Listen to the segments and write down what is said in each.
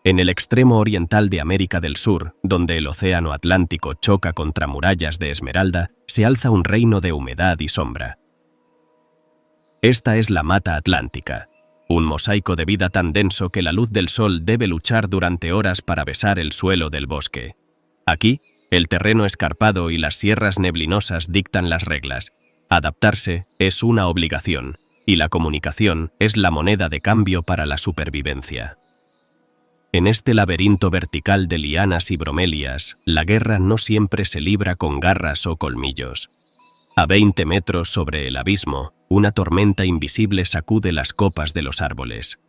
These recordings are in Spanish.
En el extremo oriental de América del Sur, donde el océano Atlántico choca contra murallas de esmeralda, se alza un reino de humedad y sombra. Esta es la Mata Atlántica, un mosaico de vida tan denso que la luz del sol debe luchar durante horas para besar el suelo del bosque. Aquí, el terreno escarpado y las sierras neblinosas dictan las reglas. Adaptarse es una obligación, y la comunicación es la moneda de cambio para la supervivencia. En este laberinto vertical de lianas y bromelias, la guerra no siempre se libra con garras o colmillos. A 20 metros sobre el abismo, una tormenta invisible sacude las copas de los árboles.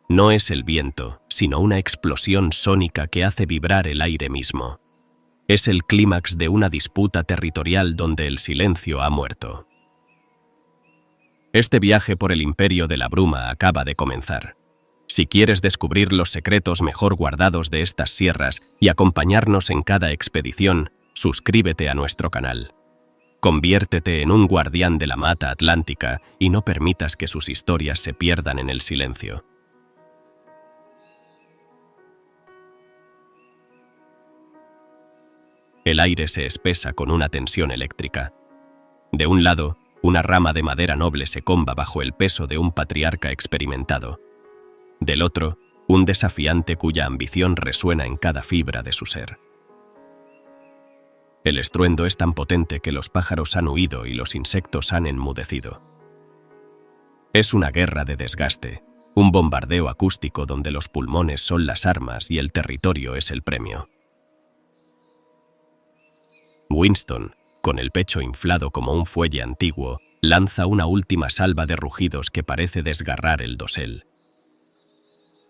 No es el viento, sino una explosión sónica que hace vibrar el aire mismo. Es el clímax de una disputa territorial donde el silencio ha muerto. Este viaje por el imperio de la bruma acaba de comenzar. Si quieres descubrir los secretos mejor guardados de estas sierras y acompañarnos en cada expedición, suscríbete a nuestro canal. Conviértete en un guardián de la Mata Atlántica y no permitas que sus historias se pierdan en el silencio. El aire se espesa con una tensión eléctrica. De un lado, una rama de madera noble se comba bajo el peso de un patriarca experimentado. Del otro, un desafiante cuya ambición resuena en cada fibra de su ser. El estruendo es tan potente que los pájaros han huido y los insectos han enmudecido. Es una guerra de desgaste, un bombardeo acústico donde los pulmones son las armas y el territorio es el premio. Winston, con el pecho inflado como un fuelle antiguo, lanza una última salva de rugidos que parece desgarrar el dosel.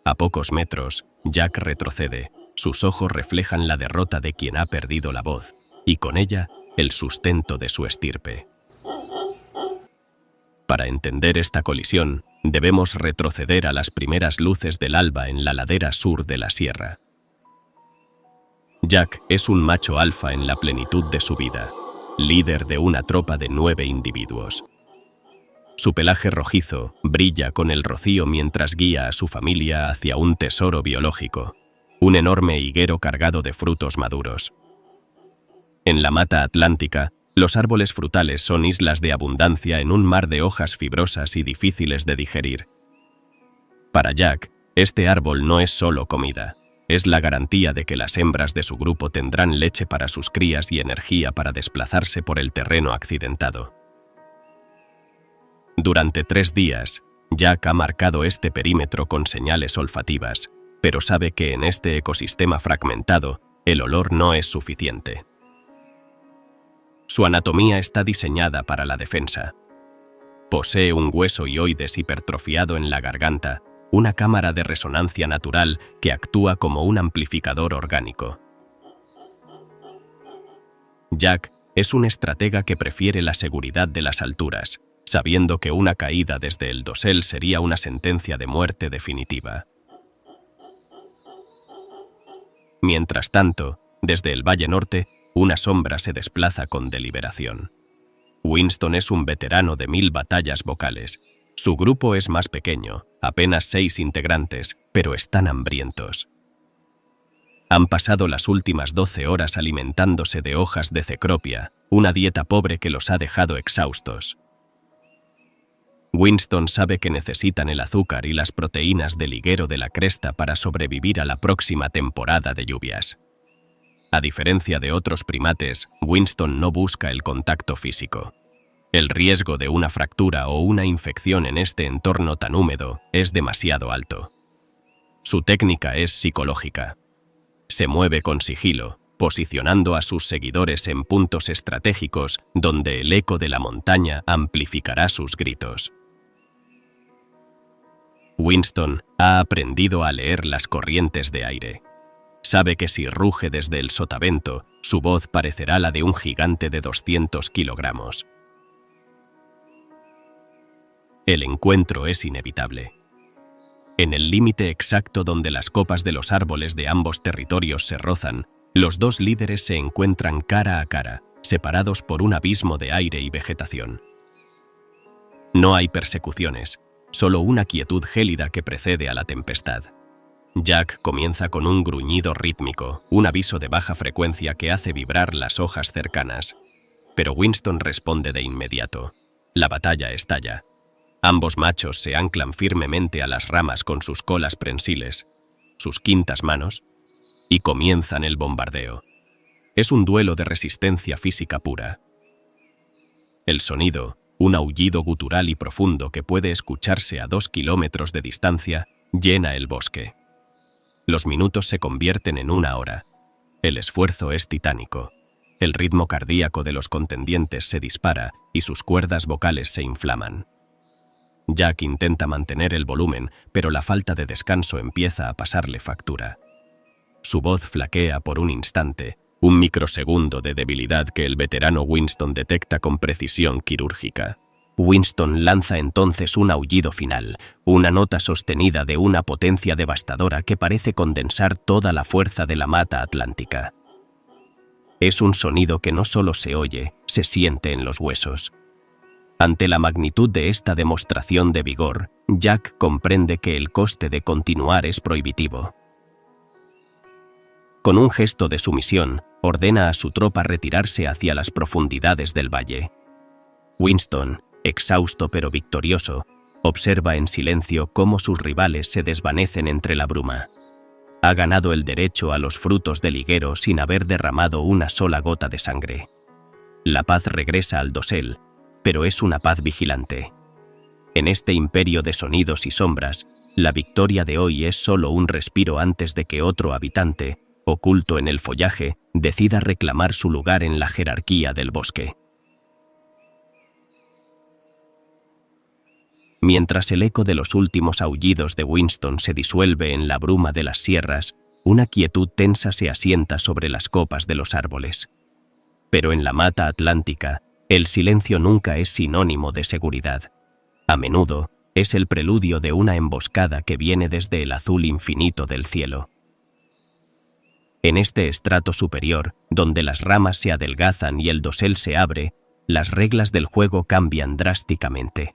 A pocos metros, Jack retrocede, sus ojos reflejan la derrota de quien ha perdido la voz, y con ella, el sustento de su estirpe. Para entender esta colisión, debemos retroceder a las primeras luces del alba en la ladera sur de la sierra. Jack es un macho alfa en la plenitud de su vida, líder de una tropa de 9 individuos. Su pelaje rojizo brilla con el rocío mientras guía a su familia hacia un tesoro biológico, un enorme higuero cargado de frutos maduros. En la Mata Atlántica, los árboles frutales son islas de abundancia en un mar de hojas fibrosas y difíciles de digerir. Para Jack, este árbol no es solo comida, es la garantía de que las hembras de su grupo tendrán leche para sus crías y energía para desplazarse por el terreno accidentado. Durante 3 días, Jack ha marcado este perímetro con señales olfativas, pero sabe que en este ecosistema fragmentado, el olor no es suficiente. Su anatomía está diseñada para la defensa. Posee un hueso hioides hipertrofiado en la garganta, una cámara de resonancia natural que actúa como un amplificador orgánico. Jack es un estratega que prefiere la seguridad de las alturas, sabiendo que una caída desde el dosel sería una sentencia de muerte definitiva. Mientras tanto, desde el Valle Norte, una sombra se desplaza con deliberación. Winston es un veterano de 1000 batallas vocales. Su grupo es más pequeño, apenas 6 integrantes, pero están hambrientos. Han pasado las últimas 12 horas alimentándose de hojas de cecropia, una dieta pobre que los ha dejado exhaustos. Winston sabe que necesitan el azúcar y las proteínas del higuero de la cresta para sobrevivir a la próxima temporada de lluvias. A diferencia de otros primates, Winston no busca el contacto físico. El riesgo de una fractura o una infección en este entorno tan húmedo es demasiado alto. Su técnica es psicológica. Se mueve con sigilo, posicionando a sus seguidores en puntos estratégicos donde el eco de la montaña amplificará sus gritos. Winston ha aprendido a leer las corrientes de aire. Sabe que si ruge desde el sotavento, su voz parecerá la de un gigante de 200 kilogramos. El encuentro es inevitable. En el límite exacto donde las copas de los árboles de ambos territorios se rozan, los dos líderes se encuentran cara a cara, separados por un abismo de aire y vegetación. No hay persecuciones, solo una quietud gélida que precede a la tempestad. Jack comienza con un gruñido rítmico, un aviso de baja frecuencia que hace vibrar las hojas cercanas. Pero Winston responde de inmediato. La batalla estalla. Ambos machos se anclan firmemente a las ramas con sus colas prensiles, sus quintas manos, y comienzan el bombardeo. Es un duelo de resistencia física pura. El sonido, un aullido gutural y profundo que puede escucharse a 2 kilómetros de distancia, llena el bosque. Los minutos se convierten en 1 hora. El esfuerzo es titánico. El ritmo cardíaco de los contendientes se dispara y sus cuerdas vocales se inflaman. Jack intenta mantener el volumen, pero la falta de descanso empieza a pasarle factura. Su voz flaquea por un instante, un microsegundo de debilidad que el veterano Winston detecta con precisión quirúrgica. Winston lanza entonces un aullido final, una nota sostenida de una potencia devastadora que parece condensar toda la fuerza de la mata atlántica. Es un sonido que no solo se oye, se siente en los huesos. Ante la magnitud de esta demostración de vigor, Jack comprende que el coste de continuar es prohibitivo. Con un gesto de sumisión, ordena a su tropa retirarse hacia las profundidades del valle. Winston, exhausto pero victorioso, observa en silencio cómo sus rivales se desvanecen entre la bruma. Ha ganado el derecho a los frutos del higuero sin haber derramado una sola gota de sangre. La paz regresa al dosel, pero es una paz vigilante. En este imperio de sonidos y sombras, la victoria de hoy es solo un respiro antes de que otro habitante, oculto en el follaje, decida reclamar su lugar en la jerarquía del bosque. Mientras el eco de los últimos aullidos de Winston se disuelve en la bruma de las sierras, una quietud tensa se asienta sobre las copas de los árboles. Pero en la mata atlántica, el silencio nunca es sinónimo de seguridad. A menudo, es el preludio de una emboscada que viene desde el azul infinito del cielo. En este estrato superior, donde las ramas se adelgazan y el dosel se abre, las reglas del juego cambian drásticamente.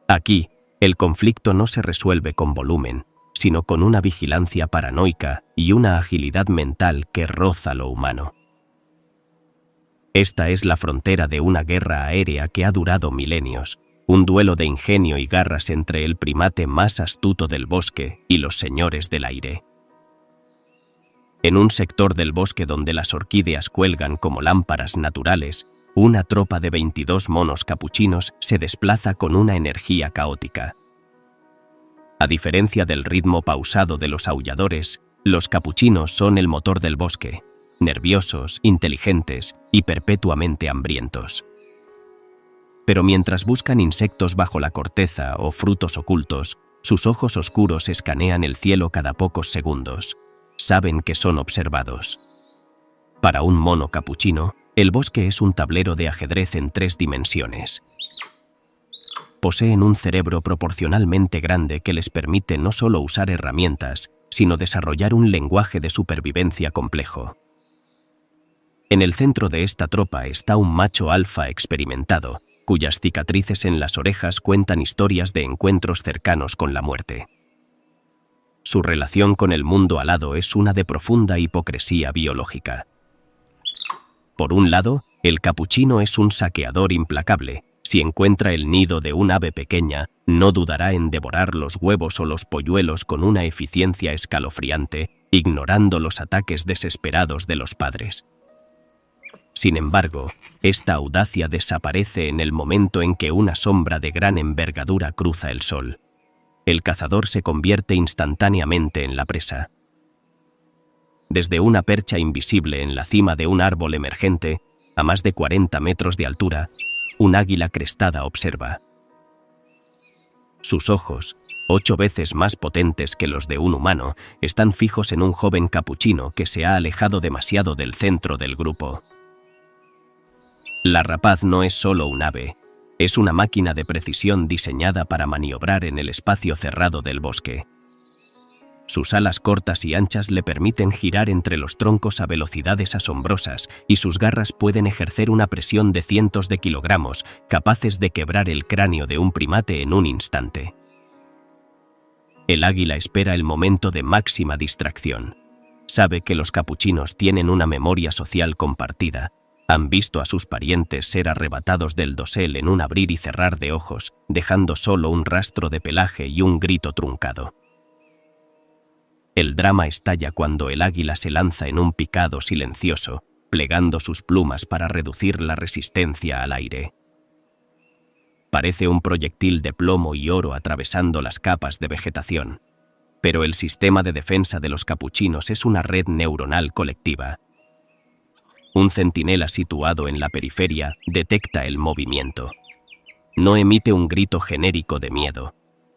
Aquí, el conflicto no se resuelve con volumen, sino con una vigilancia paranoica y una agilidad mental que roza lo humano. Esta es la frontera de una guerra aérea que ha durado milenios, un duelo de ingenio y garras entre el primate más astuto del bosque y los señores del aire. En un sector del bosque donde las orquídeas cuelgan como lámparas naturales, una tropa de 22 monos capuchinos se desplaza con una energía caótica. A diferencia del ritmo pausado de los aulladores, los capuchinos son el motor del bosque, nerviosos, inteligentes y perpetuamente hambrientos. Pero mientras buscan insectos bajo la corteza o frutos ocultos, sus ojos oscuros escanean el cielo cada pocos segundos. Saben que son observados. Para un mono capuchino, el bosque es un tablero de ajedrez en 3 dimensiones. Poseen un cerebro proporcionalmente grande que les permite no solo usar herramientas, sino desarrollar un lenguaje de supervivencia complejo. En el centro de esta tropa está un macho alfa experimentado, cuyas cicatrices en las orejas cuentan historias de encuentros cercanos con la muerte. Su relación con el mundo alado es una de profunda hipocresía biológica. Por un lado, el capuchino es un saqueador implacable. Si encuentra el nido de un ave pequeña, no dudará en devorar los huevos o los polluelos con una eficiencia escalofriante, ignorando los ataques desesperados de los padres. Sin embargo, esta audacia desaparece en el momento en que una sombra de gran envergadura cruza el sol. El cazador se convierte instantáneamente en la presa. Desde una percha invisible en la cima de un árbol emergente, a más de 40 metros de altura, un águila crestada observa. Sus ojos, 8 veces más potentes que los de un humano, están fijos en un joven capuchino que se ha alejado demasiado del centro del grupo. La rapaz no es solo un ave, es una máquina de precisión diseñada para maniobrar en el espacio cerrado del bosque. Sus alas cortas y anchas le permiten girar entre los troncos a velocidades asombrosas y sus garras pueden ejercer una presión de cientos de kilogramos, capaces de quebrar el cráneo de un primate en un instante. El águila espera el momento de máxima distracción. Sabe que los capuchinos tienen una memoria social compartida. Han visto a sus parientes ser arrebatados del dosel en un abrir y cerrar de ojos, dejando solo un rastro de pelaje y un grito truncado. El drama estalla cuando el águila se lanza en un picado silencioso, plegando sus plumas para reducir la resistencia al aire. Parece un proyectil de plomo y oro atravesando las capas de vegetación, pero el sistema de defensa de los capuchinos es una red neuronal colectiva. Un centinela situado en la periferia detecta el movimiento. No emite un grito genérico de miedo.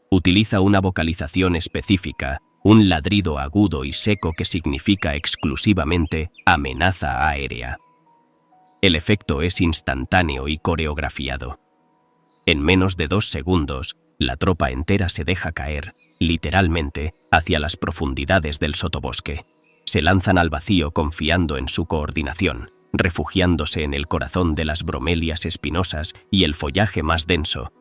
Utiliza una vocalización específica, un ladrido agudo y seco que significa exclusivamente amenaza aérea. El efecto es instantáneo y coreografiado. En menos de 2 segundos, la tropa entera se deja caer, literalmente, hacia las profundidades del sotobosque. Se lanzan al vacío confiando en su coordinación, refugiándose en el corazón de las bromelias espinosas y el follaje más denso,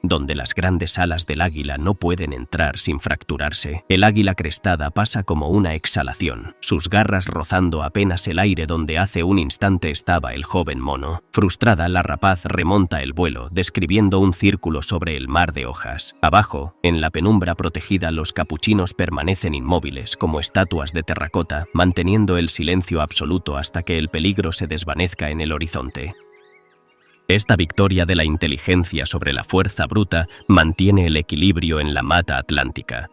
donde las grandes alas del águila no pueden entrar sin fracturarse. El águila crestada pasa como una exhalación, sus garras rozando apenas el aire donde hace un instante estaba el joven mono. Frustrada, la rapaz remonta el vuelo, describiendo un círculo sobre el mar de hojas. Abajo, en la penumbra protegida, los capuchinos permanecen inmóviles, como estatuas de terracota, manteniendo el silencio absoluto hasta que el peligro se desvanezca en el horizonte. Esta victoria de la inteligencia sobre la fuerza bruta mantiene el equilibrio en la mata atlántica.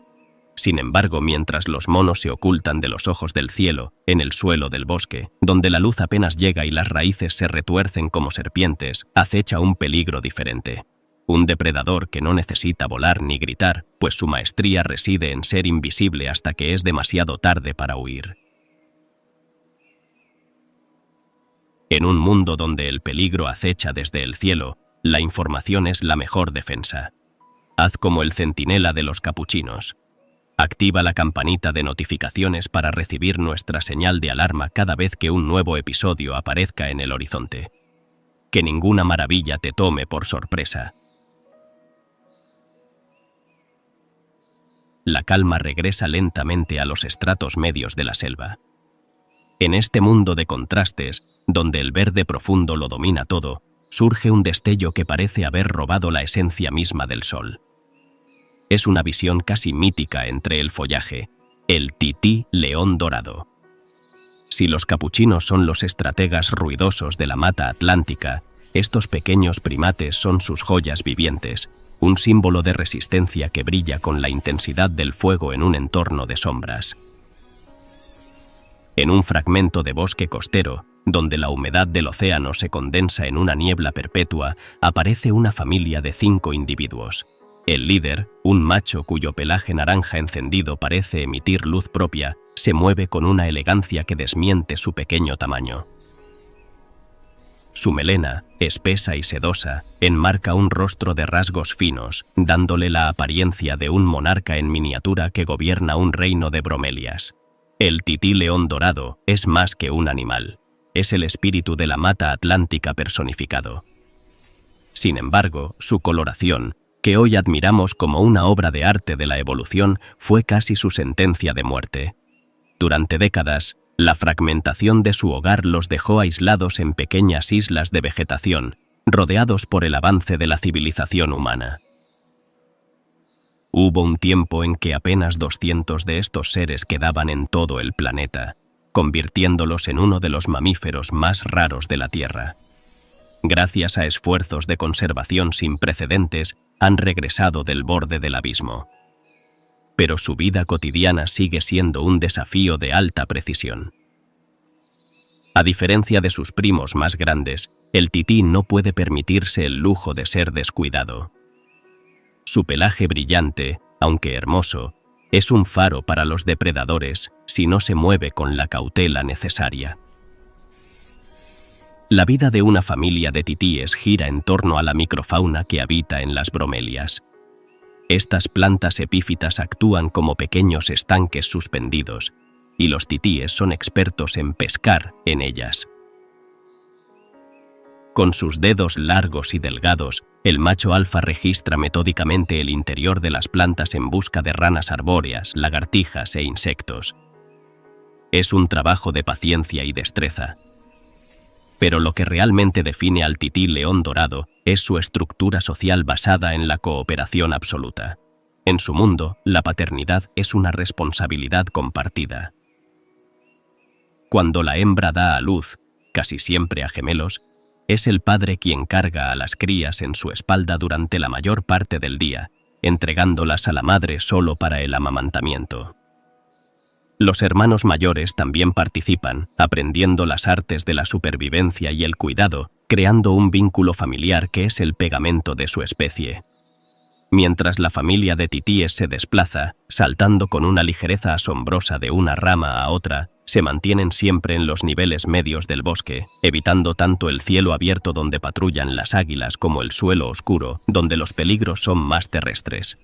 Sin embargo, mientras los monos se ocultan de los ojos del cielo, en el suelo del bosque, donde la luz apenas llega y las raíces se retuercen como serpientes, acecha un peligro diferente. Un depredador que no necesita volar ni gritar, pues su maestría reside en ser invisible hasta que es demasiado tarde para huir. En un mundo donde el peligro acecha desde el cielo, la información es la mejor defensa. Haz como el centinela de los capuchinos. Activa la campanita de notificaciones para recibir nuestra señal de alarma cada vez que un nuevo episodio aparezca en el horizonte. Que ninguna maravilla te tome por sorpresa. La calma regresa lentamente a los estratos medios de la selva. En este mundo de contrastes, donde el verde profundo lo domina todo, surge un destello que parece haber robado la esencia misma del sol. Es una visión casi mítica entre el follaje, el tití león dorado. Si los capuchinos son los estrategas ruidosos de la mata atlántica, estos pequeños primates son sus joyas vivientes, un símbolo de resistencia que brilla con la intensidad del fuego en un entorno de sombras. En un fragmento de bosque costero, donde la humedad del océano se condensa en una niebla perpetua, aparece una familia de 5 individuos. El líder, un macho cuyo pelaje naranja encendido parece emitir luz propia, se mueve con una elegancia que desmiente su pequeño tamaño. Su melena, espesa y sedosa, enmarca un rostro de rasgos finos, dándole la apariencia de un monarca en miniatura que gobierna un reino de bromelias. El tití león dorado es más que un animal. Es el espíritu de la mata atlántica personificado. Sin embargo, su coloración, que hoy admiramos como una obra de arte de la evolución, fue casi su sentencia de muerte. Durante décadas, la fragmentación de su hogar los dejó aislados en pequeñas islas de vegetación, rodeados por el avance de la civilización humana. Hubo un tiempo en que apenas 200 de estos seres quedaban en todo el planeta, convirtiéndolos en uno de los mamíferos más raros de la Tierra. Gracias a esfuerzos de conservación sin precedentes, han regresado del borde del abismo. Pero su vida cotidiana sigue siendo un desafío de alta precisión. A diferencia de sus primos más grandes, el tití no puede permitirse el lujo de ser descuidado. Su pelaje brillante, aunque hermoso, es un faro para los depredadores si no se mueve con la cautela necesaria. La vida de una familia de titíes gira en torno a la microfauna que habita en las bromelias. Estas plantas epífitas actúan como pequeños estanques suspendidos, y los titíes son expertos en pescar en ellas. Con sus dedos largos y delgados, el macho alfa registra metódicamente el interior de las plantas en busca de ranas arbóreas, lagartijas e insectos. Es un trabajo de paciencia y destreza. Pero lo que realmente define al tití león dorado es su estructura social basada en la cooperación absoluta. En su mundo, la paternidad es una responsabilidad compartida. Cuando la hembra da a luz, casi siempre a gemelos, es el padre quien carga a las crías en su espalda durante la mayor parte del día, entregándolas a la madre solo para el amamantamiento. Los hermanos mayores también participan, aprendiendo las artes de la supervivencia y el cuidado, creando un vínculo familiar que es el pegamento de su especie. Mientras la familia de titíes se desplaza, saltando con una ligereza asombrosa de una rama a otra, se mantienen siempre en los niveles medios del bosque, evitando tanto el cielo abierto donde patrullan las águilas como el suelo oscuro, donde los peligros son más terrestres.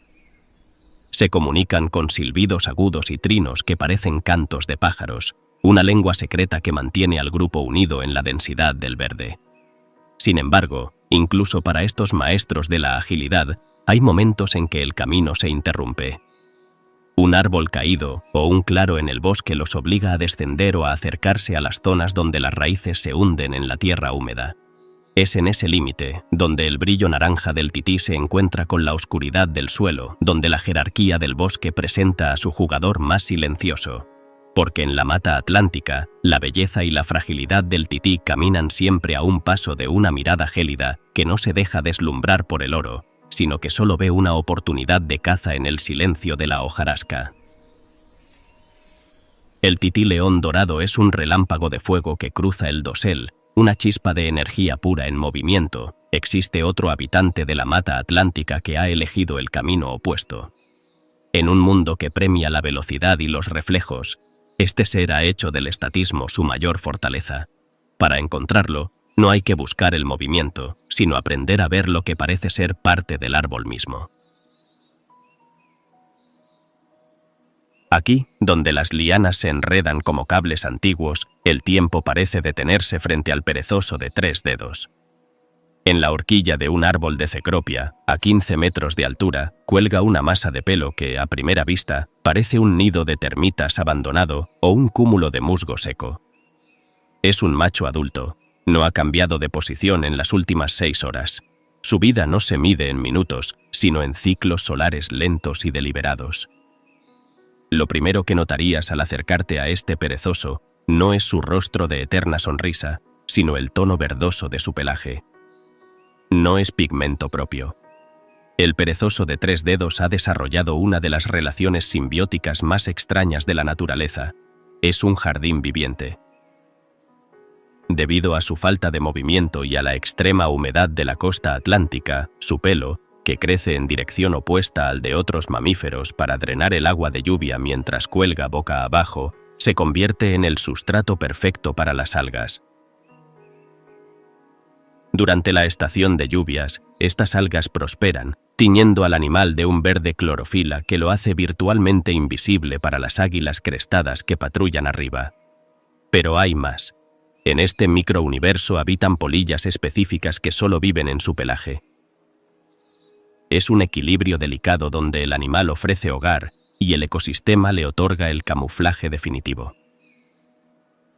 Se comunican con silbidos agudos y trinos que parecen cantos de pájaros, una lengua secreta que mantiene al grupo unido en la densidad del verde. Sin embargo, incluso para estos maestros de la agilidad, hay momentos en que el camino se interrumpe. Un árbol caído o un claro en el bosque los obliga a descender o a acercarse a las zonas donde las raíces se hunden en la tierra húmeda. Es en ese límite donde el brillo naranja del tití se encuentra con la oscuridad del suelo, donde la jerarquía del bosque presenta a su jugador más silencioso. Porque en la mata atlántica, la belleza y la fragilidad del tití caminan siempre a un paso de una mirada gélida que no se deja deslumbrar por el oro, sino que solo ve una oportunidad de caza en el silencio de la hojarasca. El tití león dorado es un relámpago de fuego que cruza el dosel, una chispa de energía pura en movimiento. Existe otro habitante de la mata atlántica que ha elegido el camino opuesto. En un mundo que premia la velocidad y los reflejos, este ser ha hecho del estatismo su mayor fortaleza. Para encontrarlo, no hay que buscar el movimiento, sino aprender a ver lo que parece ser parte del árbol mismo. Aquí, donde las lianas se enredan como cables antiguos, el tiempo parece detenerse frente al perezoso de 3 dedos. En la horquilla de un árbol de cecropia, a 15 metros de altura, cuelga una masa de pelo que, a primera vista, parece un nido de termitas abandonado o un cúmulo de musgo seco. Es un macho adulto. No ha cambiado de posición en las últimas 6 horas. Su vida no se mide en minutos, sino en ciclos solares lentos y deliberados. Lo primero que notarías al acercarte a este perezoso no es su rostro de eterna sonrisa, sino el tono verdoso de su pelaje. No es pigmento propio. El perezoso de 3 dedos ha desarrollado una de las relaciones simbióticas más extrañas de la naturaleza. Es un jardín viviente. Debido a su falta de movimiento y a la extrema humedad de la costa atlántica, su pelo, que crece en dirección opuesta al de otros mamíferos para drenar el agua de lluvia mientras cuelga boca abajo, se convierte en el sustrato perfecto para las algas. Durante la estación de lluvias, estas algas prosperan, tiñendo al animal de un verde clorofila que lo hace virtualmente invisible para las águilas crestadas que patrullan arriba. Pero hay más. En este microuniverso habitan polillas específicas que solo viven en su pelaje. Es un equilibrio delicado donde el animal ofrece hogar y el ecosistema le otorga el camuflaje definitivo.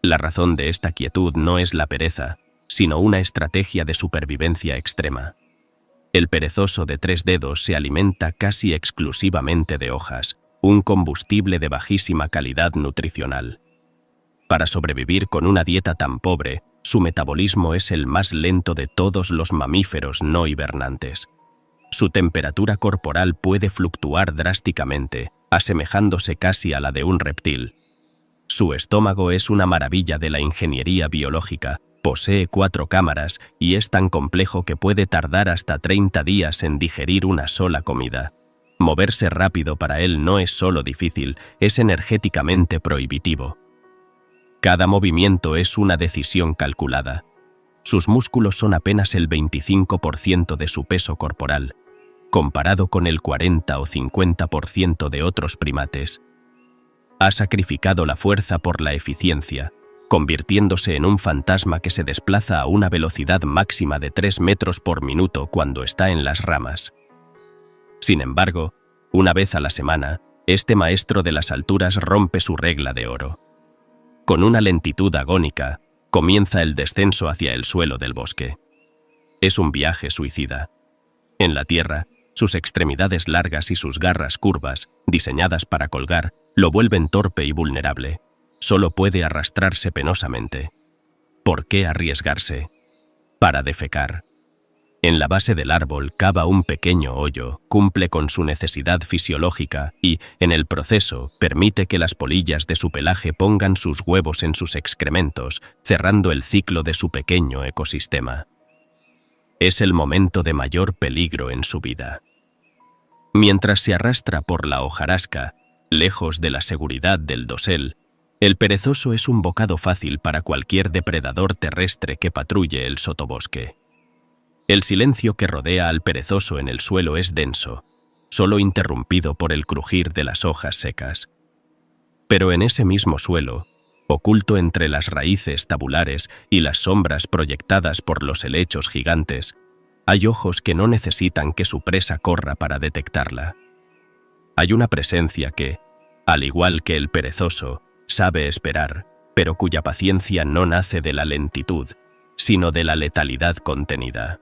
La razón de esta quietud no es la pereza, sino una estrategia de supervivencia extrema. El perezoso de 3 dedos se alimenta casi exclusivamente de hojas, un combustible de bajísima calidad nutricional. Para sobrevivir con una dieta tan pobre, su metabolismo es el más lento de todos los mamíferos no hibernantes. Su temperatura corporal puede fluctuar drásticamente, asemejándose casi a la de un reptil. Su estómago es una maravilla de la ingeniería biológica, posee 4 cámaras y es tan complejo que puede tardar hasta 30 días en digerir una sola comida. Moverse rápido para él no es solo difícil, es energéticamente prohibitivo. Cada movimiento es una decisión calculada. Sus músculos son apenas el 25% de su peso corporal. comparado con el 40 o 50% de otros primates. Ha sacrificado la fuerza por la eficiencia, convirtiéndose en un fantasma que se desplaza a una velocidad máxima de 3 metros por minuto cuando está en las ramas. Sin embargo, una vez a la semana, este maestro de las alturas rompe su regla de oro. Con una lentitud agónica, comienza el descenso hacia el suelo del bosque. Es un viaje suicida. En la tierra, sus extremidades largas y sus garras curvas, diseñadas para colgar, lo vuelven torpe y vulnerable. Solo puede arrastrarse penosamente. ¿Por qué arriesgarse? Para defecar. En la base del árbol cava un pequeño hoyo, cumple con su necesidad fisiológica y, en el proceso, permite que las polillas de su pelaje pongan sus huevos en sus excrementos, cerrando el ciclo de su pequeño ecosistema. Es el momento de mayor peligro en su vida. Mientras se arrastra por la hojarasca, lejos de la seguridad del dosel, el perezoso es un bocado fácil para cualquier depredador terrestre que patrulle el sotobosque. El silencio que rodea al perezoso en el suelo es denso, solo interrumpido por el crujir de las hojas secas. Pero en ese mismo suelo, oculto entre las raíces tabulares y las sombras proyectadas por los helechos gigantes, hay ojos que no necesitan que su presa corra para detectarla. Hay una presencia que, al igual que el perezoso, sabe esperar, pero cuya paciencia no nace de la lentitud, sino de la letalidad contenida.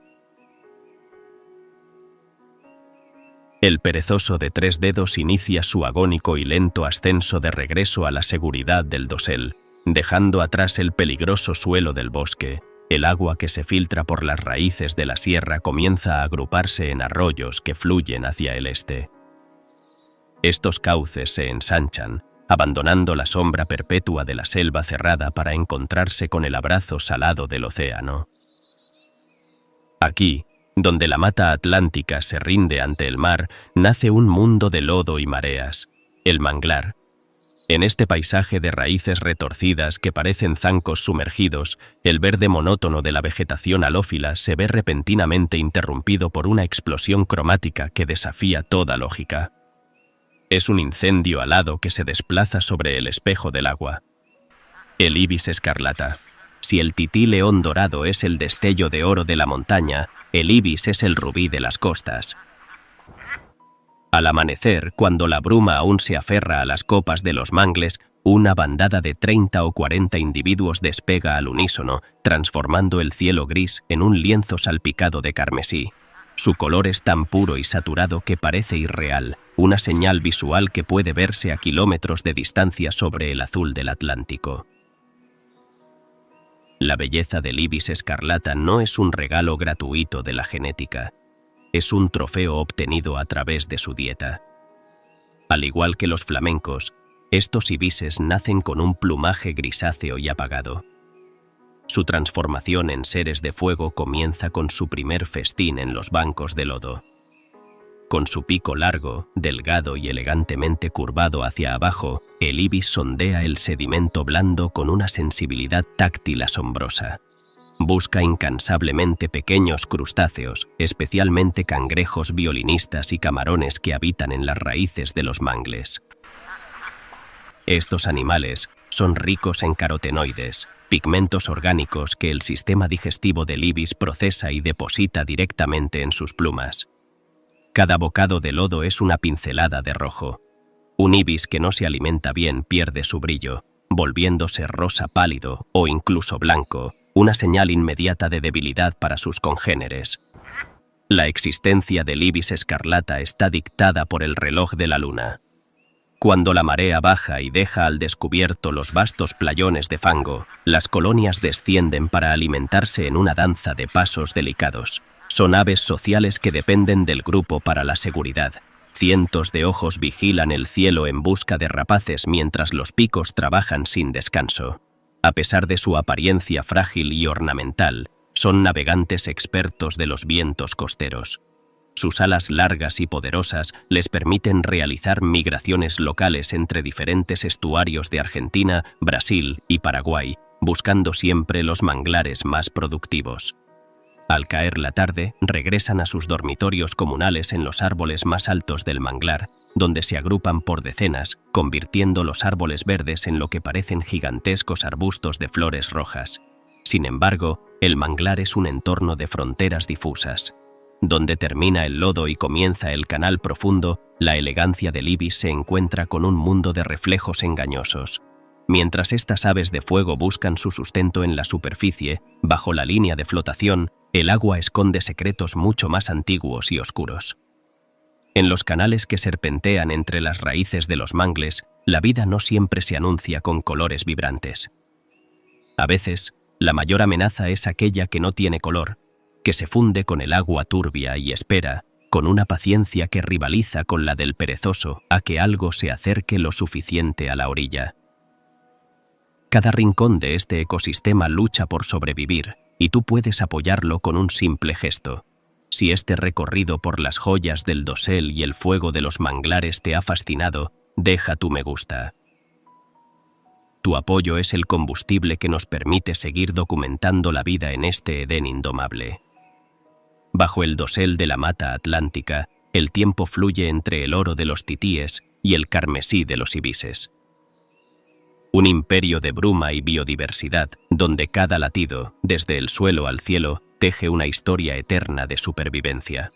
El perezoso de 3 dedos inicia su agónico y lento ascenso de regreso a la seguridad del dosel, dejando atrás el peligroso suelo del bosque. El agua que se filtra por las raíces de la sierra comienza a agruparse en arroyos que fluyen hacia el este. Estos cauces se ensanchan, abandonando la sombra perpetua de la selva cerrada para encontrarse con el abrazo salado del océano. Aquí, donde la mata atlántica se rinde ante el mar, nace un mundo de lodo y mareas, el manglar. En este paisaje de raíces retorcidas que parecen zancos sumergidos, el verde monótono de la vegetación halófila se ve repentinamente interrumpido por una explosión cromática que desafía toda lógica. Es un incendio alado que se desplaza sobre el espejo del agua. El ibis escarlata. Si el tití león dorado es el destello de oro de la montaña, el ibis es el rubí de las costas. Al amanecer, cuando la bruma aún se aferra a las copas de los mangles, una bandada de 30 o 40 individuos despega al unísono, transformando el cielo gris en un lienzo salpicado de carmesí. Su color es tan puro y saturado que parece irreal, una señal visual que puede verse a kilómetros de distancia sobre el azul del Atlántico. La belleza del ibis escarlata no es un regalo gratuito de la genética. Es un trofeo obtenido a través de su dieta. Al igual que los flamencos, estos ibises nacen con un plumaje grisáceo y apagado. Su transformación en seres de fuego comienza con su primer festín en los bancos de lodo. Con su pico largo, delgado y elegantemente curvado hacia abajo, el ibis sondea el sedimento blando con una sensibilidad táctil asombrosa. Busca incansablemente pequeños crustáceos, especialmente cangrejos violinistas y camarones que habitan en las raíces de los mangles. Estos animales son ricos en carotenoides, pigmentos orgánicos que el sistema digestivo del ibis procesa y deposita directamente en sus plumas. Cada bocado de lodo es una pincelada de rojo. Un ibis que no se alimenta bien pierde su brillo, volviéndose rosa pálido o incluso blanco, una señal inmediata de debilidad para sus congéneres. La existencia del ibis escarlata está dictada por el reloj de la luna. Cuando la marea baja y deja al descubierto los vastos playones de fango, las colonias descienden para alimentarse en una danza de pasos delicados. Son aves sociales que dependen del grupo para la seguridad. Cientos de ojos vigilan el cielo en busca de rapaces mientras los picos trabajan sin descanso. A pesar de su apariencia frágil y ornamental, son navegantes expertos de los vientos costeros. Sus alas largas y poderosas les permiten realizar migraciones locales entre diferentes estuarios de Argentina, Brasil y Paraguay, buscando siempre los manglares más productivos. Al caer la tarde, regresan a sus dormitorios comunales en los árboles más altos del manglar, donde se agrupan por decenas, convirtiendo los árboles verdes en lo que parecen gigantescos arbustos de flores rojas. Sin embargo, el manglar es un entorno de fronteras difusas. Donde termina el lodo y comienza el canal profundo, la elegancia del ibis se encuentra con un mundo de reflejos engañosos. Mientras estas aves de fuego buscan su sustento en la superficie, bajo la línea de flotación, el agua esconde secretos mucho más antiguos y oscuros. En los canales que serpentean entre las raíces de los mangles, la vida no siempre se anuncia con colores vibrantes. A veces, la mayor amenaza es aquella que no tiene color, que se funde con el agua turbia y espera, con una paciencia que rivaliza con la del perezoso, a que algo se acerque lo suficiente a la orilla. Cada rincón de este ecosistema lucha por sobrevivir, y tú puedes apoyarlo con un simple gesto. Si este recorrido por las joyas del dosel y el fuego de los manglares te ha fascinado, deja tu me gusta. Tu apoyo es el combustible que nos permite seguir documentando la vida en este Edén indomable. Bajo el dosel de la mata atlántica, el tiempo fluye entre el oro de los titíes y el carmesí de los ibises. Un imperio de bruma y biodiversidad, donde cada latido, desde el suelo al cielo, teje una historia eterna de supervivencia.